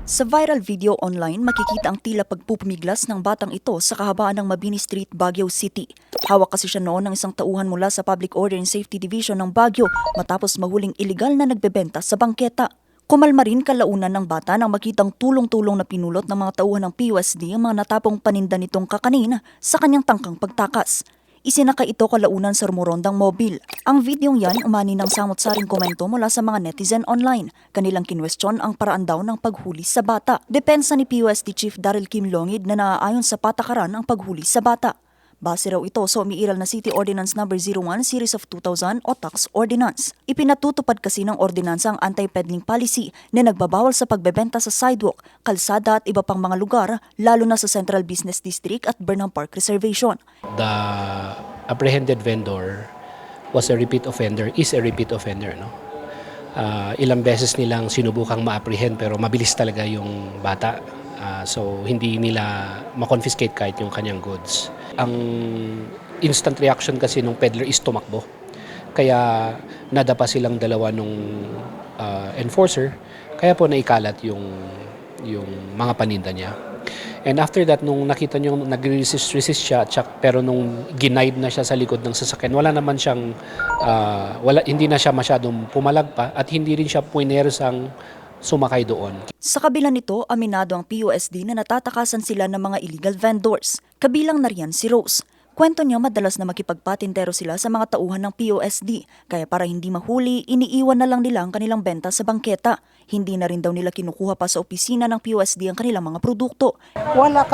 Sa viral video online, makikita ang tila pagpupumiglas ng batang ito sa kahabaan ng Mabini Street, Baguio City. Hawak kasi siya noon ng isang tauhan mula sa Public Order and Safety Division ng Baguio matapos mahuling iligal na nagbebenta sa bangketa. Kumalma rin kalaunan ng bata nang makitang tulong-tulong na pinulot ng mga tauhan ng PUSD ang mga natapong paninda nitong kakanin sa kanyang tangkang pagtakas. Isinaka ito kalaunan sa rumorondang mobil. Ang videong yan umani ng samot-saring komento mula sa mga netizen online. Kanilang kinwestiyon ang paraan daw ng paghuli sa bata. Depensa ni PUSD Chief Daryl Kim Longid na naaayon sa patakaran ang paghuli sa bata. Base raw ito sa umiiral na City Ordinance No. 01 Series of 2000 o Tax Ordinance. Ipinatutupad kasi ng ordinansa ang anti-peddling policy na nagbabawal sa pagbebenta sa sidewalk, kalsada at iba pang mga lugar, lalo na sa Central Business District at Burnham Park Reservation. The apprehended vendor was a repeat offender, is a repeat offender. No? Ilang beses nilang sinubukang ma-apprehend pero mabilis talaga yung bata. So hindi nila ma-confiscate kahit yung kanyang goods. Ang instant reaction kasi nung peddler is tumakbo. Kaya nadapa silang dalawa nung enforcer, kaya po naikalat yung mga paninda niya. And after that, nung nakita niyo nag-resist siya, pero nung ginaid na siya sa likod ng sasakyan, wala naman siyang, hindi na siya masyadong pumalag pa at hindi rin siya puinersang sumakay doon. Sa kabila nito, aminado ang PUSD na natatakasan sila ng mga illegal vendors. Kabilang na riyan si Rose. Kwento niya madalas na makipagpatintero sila sa mga tauhan ng PUSD, kaya para hindi mahuli, iniiwan na lang nila ang kanilang benta sa bangketa. Hindi na rin daw nila kinukuha pa sa opisina ng PUSD ang kanilang mga produkto. Wala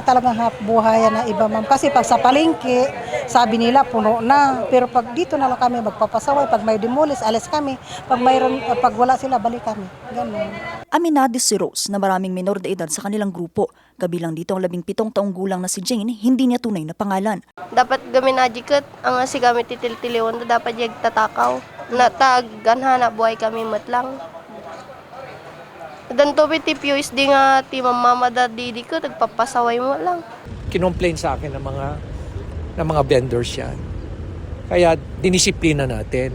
talagang buhayan na iba, ma'am. Kasi pag sa palengke, sabi nila puno na. Pero pag dito na lang kami magpapasaway, pag may demolis, alis kami. Pag wala sila, balik kami. Ganun. Aminado si Rose na maraming minor de edad sa kanilang grupo. Kabilang dito ang 17 taong gulang na si Jane, hindi niya tunay na pangalan. Dapat gaminadjikat ang si kami titil-tiliwan na dapat yung tatakaw. Nataganhana buhay kami matlang. Dan to biti PUSD nga ti mama dadidi ko nagpapasaway mo lang. Kinomplain sa akin ng mga vendors yan. Kaya dinisiplina natin.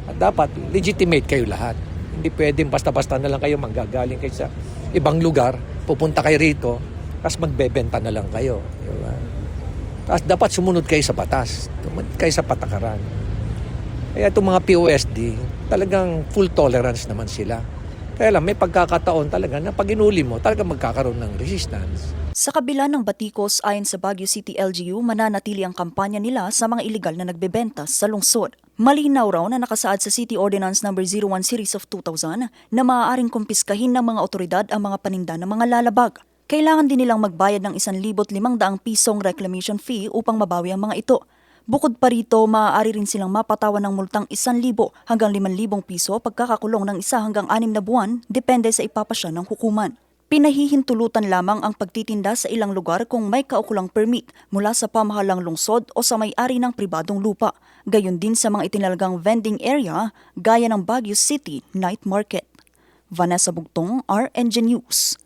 At dapat legitimate kayo lahat. Hindi pwedeng basta-basta na lang kayo manggagaling kayo sa ibang lugar, pupunta kayo rito, tapos magbebenta na lang kayo. Diba? Tapos dapat sumunod kayo sa batas, sumunod kayo sa patakaran. Kaya itong mga PUSD, talagang full tolerance naman sila. Kaya lang, may pagkakataon talaga na pag inuli mo, talaga magkakaroon ng resistance. Sa kabila ng batikos, ayon sa Baguio City LGU, mananatili ang kampanya nila sa mga iligal na nagbebenta sa lungsod. Malinaw raw na nakasaad sa City Ordinance No. 01 Series of 2000 na maaaring kumpiskahin ng mga otoridad ang mga paninda ng mga lalabag. Kailangan din nilang magbayad ng 1,500 pisong reclamation fee upang mabawi ang mga ito. Bukod pa rito, maaari rin silang mapatawan ng multang 1,000 hanggang 5,000 piso pagkakakulong ng 1 hanggang 6 na buwan, depende sa ipapasya ng hukuman. Pinahihintulutan lamang ang pagtitinda sa ilang lugar kung may kaukulang permit mula sa pamahalang lungsod o sa may-ari ng pribadong lupa. Gayon din sa mga itinalagang vending area gaya ng Baguio City Night Market. Vanessa Bugtong, RNG News.